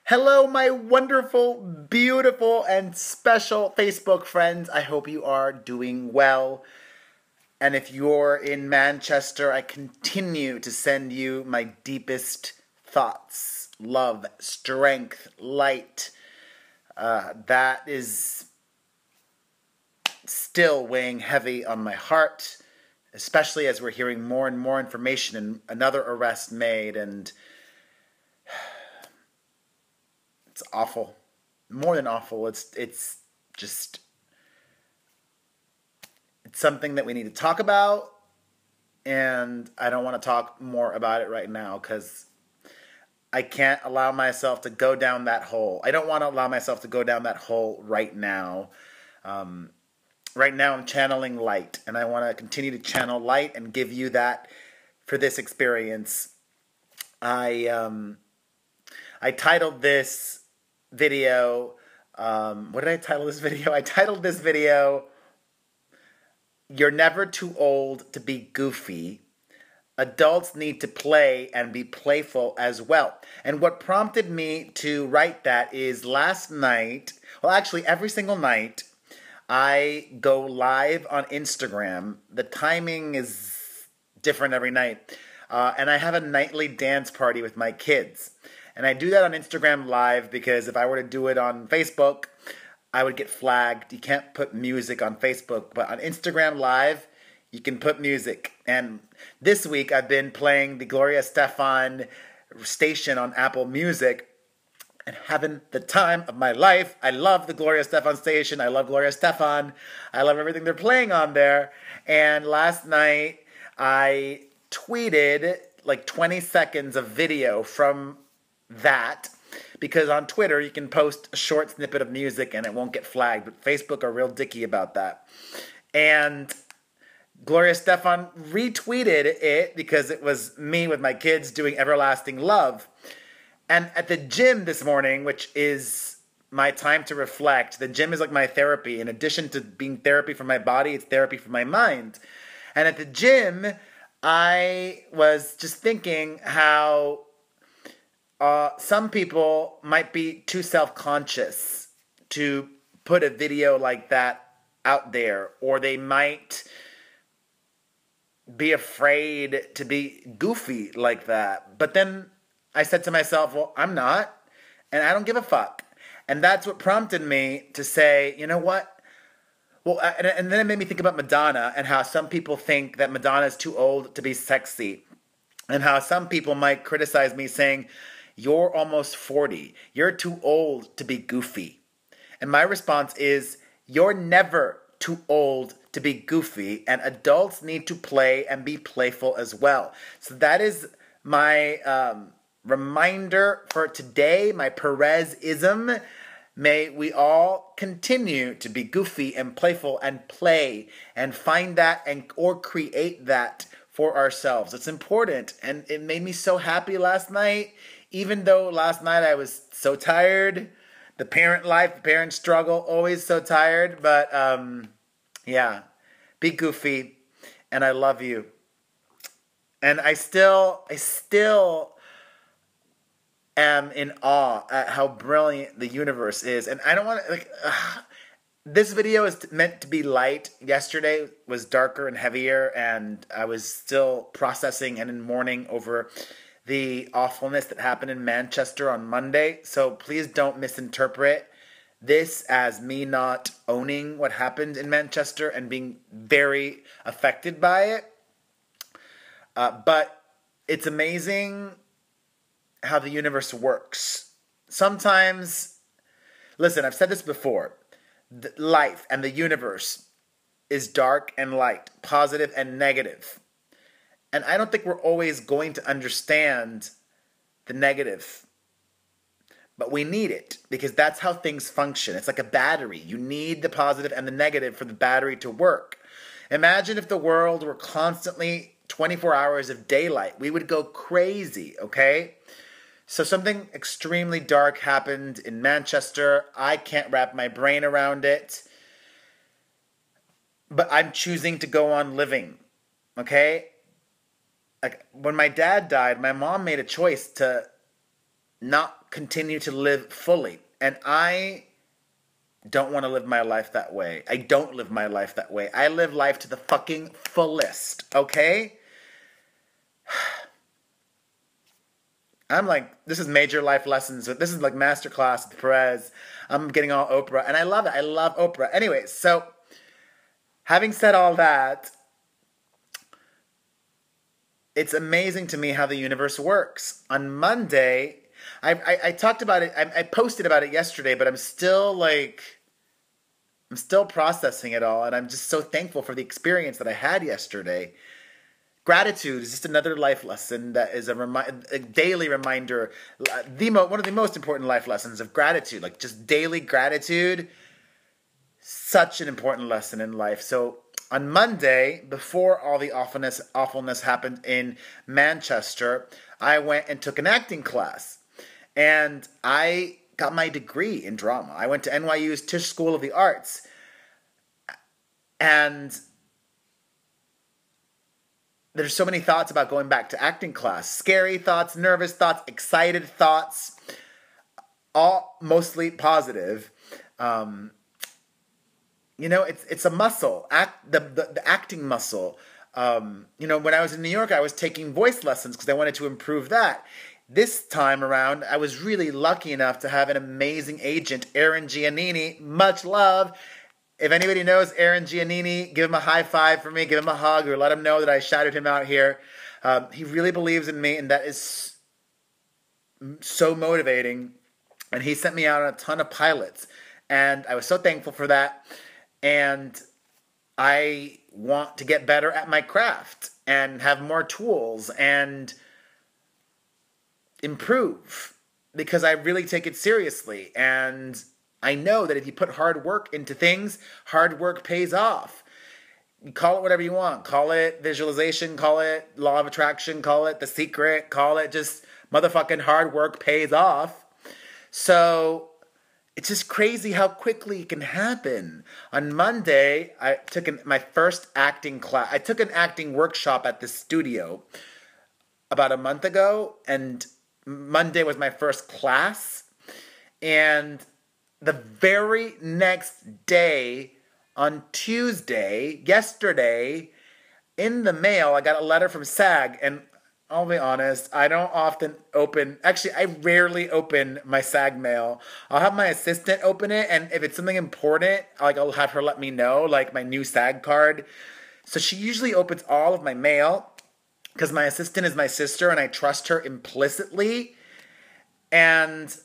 Hello, my wonderful, beautiful, and special Facebook friends. I hope you are doing well. And if you're in Manchester, I continue to send you my deepest thoughts, love, strength, light. That is still weighing heavy on my heart, especially as we're hearing more and more information and another arrest made, and it's awful. More than awful. It's just it's something that we need to talk about, and I don't want to talk more about it right now because I can't allow myself to go down that hole. I don't want to allow myself to go down that hole right now. Right now I'm channeling light, and I want to continue to channel light and give you that for this experience. I titled this video, what did I title this video? I titled this video, "You're Never Too Old to Be Goofy. Adults Need to Play and Be Playful as Well." And what prompted me to write that is last night, well actually every single night, I go live on Instagram. The timing is different every night. And I have a nightly dance party with my kids. And I do that on Instagram Live because if I were to do it on Facebook, I would get flagged. You can't put music on Facebook. But on Instagram Live, you can put music. And this week, I've been playing the Gloria Estefan station on Apple Music and having the time of my life. I love the Gloria Estefan station. I love Gloria Estefan. I love everything they're playing on there. And last night, I tweeted like 20 seconds of video from that, because on Twitter you can post a short snippet of music and it won't get flagged, but Facebook are real dicky about that. And Gloria Estefan retweeted it because it was me with my kids doing Everlasting Love. And at the gym this morning, which is my time to reflect, the gym is like my therapy. In addition to being therapy for my body, it's therapy for my mind. And at the gym, I was just thinking how some people might be too self-conscious to put a video like that out there, or they might be afraid to be goofy like that. But then I said to myself, well, I'm not, and I don't give a fuck. And that's what prompted me to say, you know what? Well, and then it made me think about Madonna and how some people think that Madonna is too old to be sexy, and how some people might criticize me saying, you're almost 40. You're too old to be goofy. And my response is, you're never too old to be goofy, and adults need to play and be playful as well. So that is my reminder for today, my Perez-ism. May we all continue to be goofy and playful and play and find that or create that for ourselves. It's important, and it made me so happy last night. Even though last night I was so tired, the parent life, the parent struggle, always so tired. But yeah, be goofy, and I love you. And I still am in awe at how brilliant the universe is. And I don't want to this video is meant to be light. Yesterday was darker and heavier, and I was still processing and in mourning over the awfulness that happened in Manchester on Monday. So please don't misinterpret this as me not owning what happened in Manchester and being very affected by it. But it's amazing how the universe works. Sometimes, listen, I've said this before, life and the universe is dark and light, positive and negative. And I don't think we're always going to understand the negative. But we need it, because that's how things function. It's like a battery. You need the positive and the negative for the battery to work. Imagine if the world were constantly 24 hours of daylight. We would go crazy, okay? So something extremely dark happened in Manchester. I can't wrap my brain around it. But I'm choosing to go on living, okay? Like, when my dad died, my mom made a choice to not continue to live fully. And I don't want to live my life that way. I don't live my life that way. I live life to the fucking fullest, okay? I'm like, this is major life lessons. This is like masterclass with Perez. I'm getting all Oprah, and I love it. I love Oprah. Anyway, so having said all that, it's amazing to me how the universe works. On Monday, I talked about it. I posted about it yesterday, but I'm still processing it all, and I'm just so thankful for the experience that I had yesterday. Gratitude is just another life lesson that is a daily reminder. One of the most important life lessons of gratitude, like just daily gratitude. Such an important lesson in life. So on Monday, before all the awfulness happened in Manchester, I went and took an acting class, and I got my degree in drama. I went to NYU's Tisch School of the Arts, and there's so many thoughts about going back to acting class. Scary thoughts, nervous thoughts, excited thoughts, all mostly positive. It's a muscle, the acting muscle. When I was in New York, I was taking voice lessons because I wanted to improve that. This time around, I was really lucky enough to have an amazing agent, Aaron Giannini. Much love. If anybody knows Aaron Giannini, give him a high five for me, give him a hug, or let him know that I shouted him out here. He really believes in me, and that is so motivating. And he sent me out on a ton of pilots, and I was so thankful for that. And I want to get better at my craft and have more tools and improve, because I really take it seriously. And I know that if you put hard work into things, hard work pays off. You call it whatever you want. Call it visualization, call it law of attraction, call it The Secret, call it just motherfucking hard work pays off. So it's just crazy how quickly it can happen. On Monday, I took my first acting class. I took an acting workshop at the studio about a month ago, and Monday was my first class. And the very next day, on Tuesday, yesterday, in the mail, I got a letter from SAG, and I'll be honest, I rarely open my SAG mail. I'll have my assistant open it, and if it's something important, I'll have her let me know, like my new Sag Card. So she usually opens all of my mail, because my assistant is my sister, and I trust her implicitly. And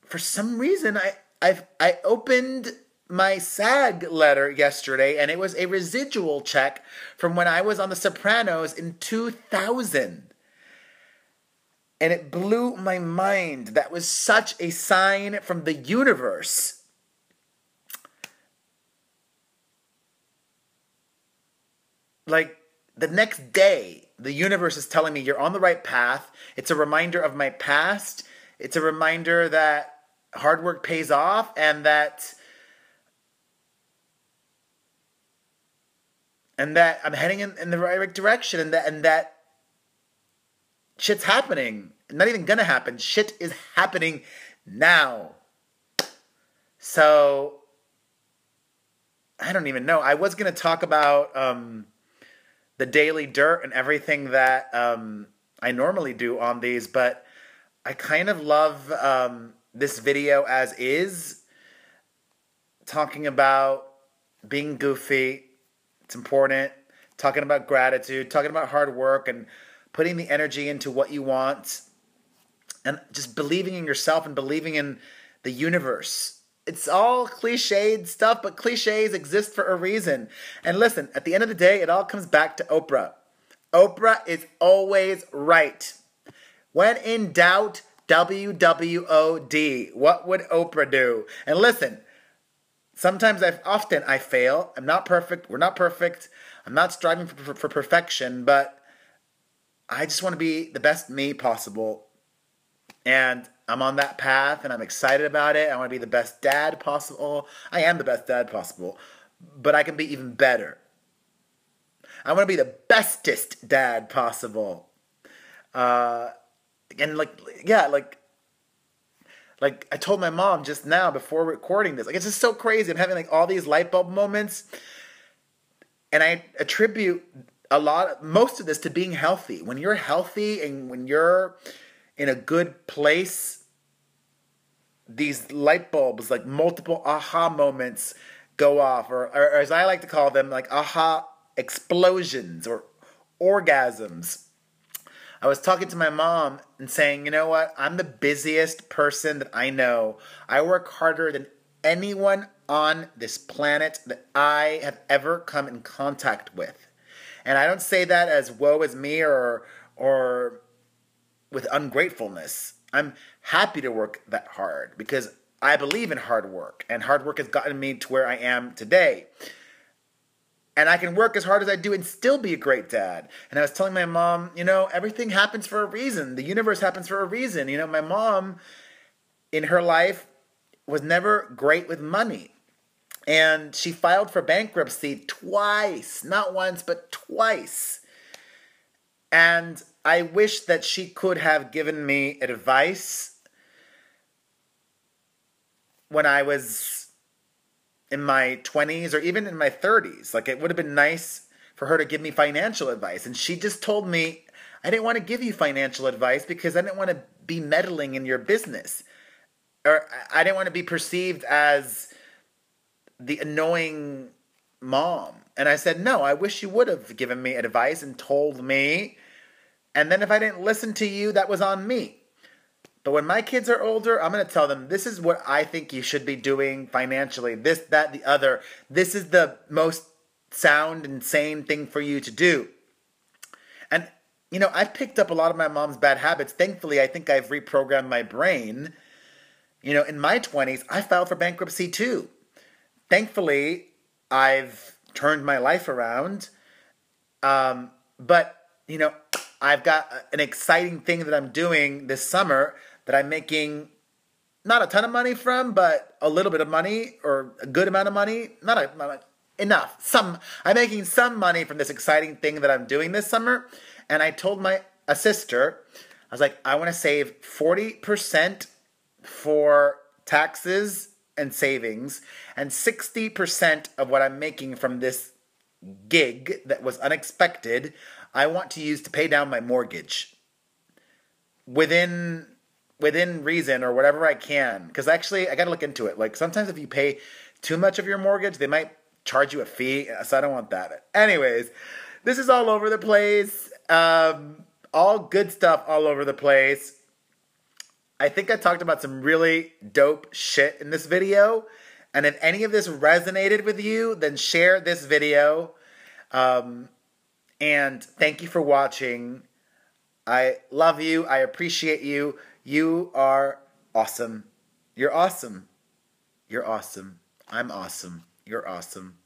for some reason, I opened my SAG letter yesterday, and it was a residual check from when I was on The Sopranos in 2000. And it blew my mind. That was such a sign from the universe. Like, the next day, the universe is telling me you're on the right path. It's a reminder of my past. It's a reminder that hard work pays off, and that I'm heading in the right direction, and that shit's happening. Not even gonna happen. Shit is happening now. So I don't even know. I was gonna talk about the daily dirt and everything that I normally do on these, but I kind of love this video as is, talking about being goofy. It's important. Talking about gratitude, talking about hard work, and putting the energy into what you want, and just believing in yourself and believing in the universe. It's all cliched stuff, but cliches exist for a reason. And listen, at the end of the day, it all comes back to Oprah. Oprah is always right. When in doubt, WWOD. What would Oprah do? And listen, sometimes I fail. I'm not perfect. We're not perfect. I'm not striving for perfection, but I just want to be the best me possible. And I'm on that path, and I'm excited about it. I want to be the best dad possible. I am the best dad possible, but I can be even better. I want to be the bestest dad possible. And Like I told my mom just now before recording this, like it's just so crazy. I'm having like all these light bulb moments, and I attribute most of this to being healthy. When you're healthy and when you're in a good place, these light bulbs, like multiple aha moments, go off, or as I like to call them, like aha explosions or orgasms. I was talking to my mom and saying, you know what? I'm the busiest person that I know. I work harder than anyone on this planet that I have ever come in contact with. And I don't say that as woe is me or with ungratefulness. I'm happy to work that hard because I believe in hard work, and hard work has gotten me to where I am today. And I can work as hard as I do and still be a great dad. And I was telling my mom, everything happens for a reason. The universe happens for a reason. My mom, in her life, was never great with money. And she filed for bankruptcy twice. Not once, but twice. And I wish that she could have given me advice when I was in my 20s or even in my 30s. Like, it would have been nice for her to give me financial advice. And she just told me, I didn't want to give you financial advice because I didn't want to be meddling in your business. Or I didn't want to be perceived as the annoying mom. And I said, no, I wish you would have given me advice and told me. And then if I didn't listen to you, that was on me. But when my kids are older, I'm going to tell them, this is what I think you should be doing financially. This, that, the other. This is the most sound and sane thing for you to do. And, I've picked up a lot of my mom's bad habits. Thankfully, I think I've reprogrammed my brain. In my 20s, I filed for bankruptcy too. Thankfully, I've turned my life around. But, I've got an exciting thing that I'm doing this summer that I'm making not a ton of money from, but a little bit of money or a good amount of money. Not enough. I'm making some money from this exciting thing that I'm doing this summer. And I told a sister, I was like, I want to save 40% for taxes and savings, and 60% of what I'm making from this gig that was unexpected, I want to use to pay down my mortgage. Within reason or whatever I can. Because actually, I got to look into it. Like, sometimes if you pay too much of your mortgage, they might charge you a fee. So I don't want that. Anyways, this is all over the place. All good stuff all over the place. I think I talked about some really dope shit in this video. And if any of this resonated with you, then share this video. And thank you for watching. I love you. I appreciate you. You are awesome. You're awesome. You're awesome. I'm awesome. You're awesome.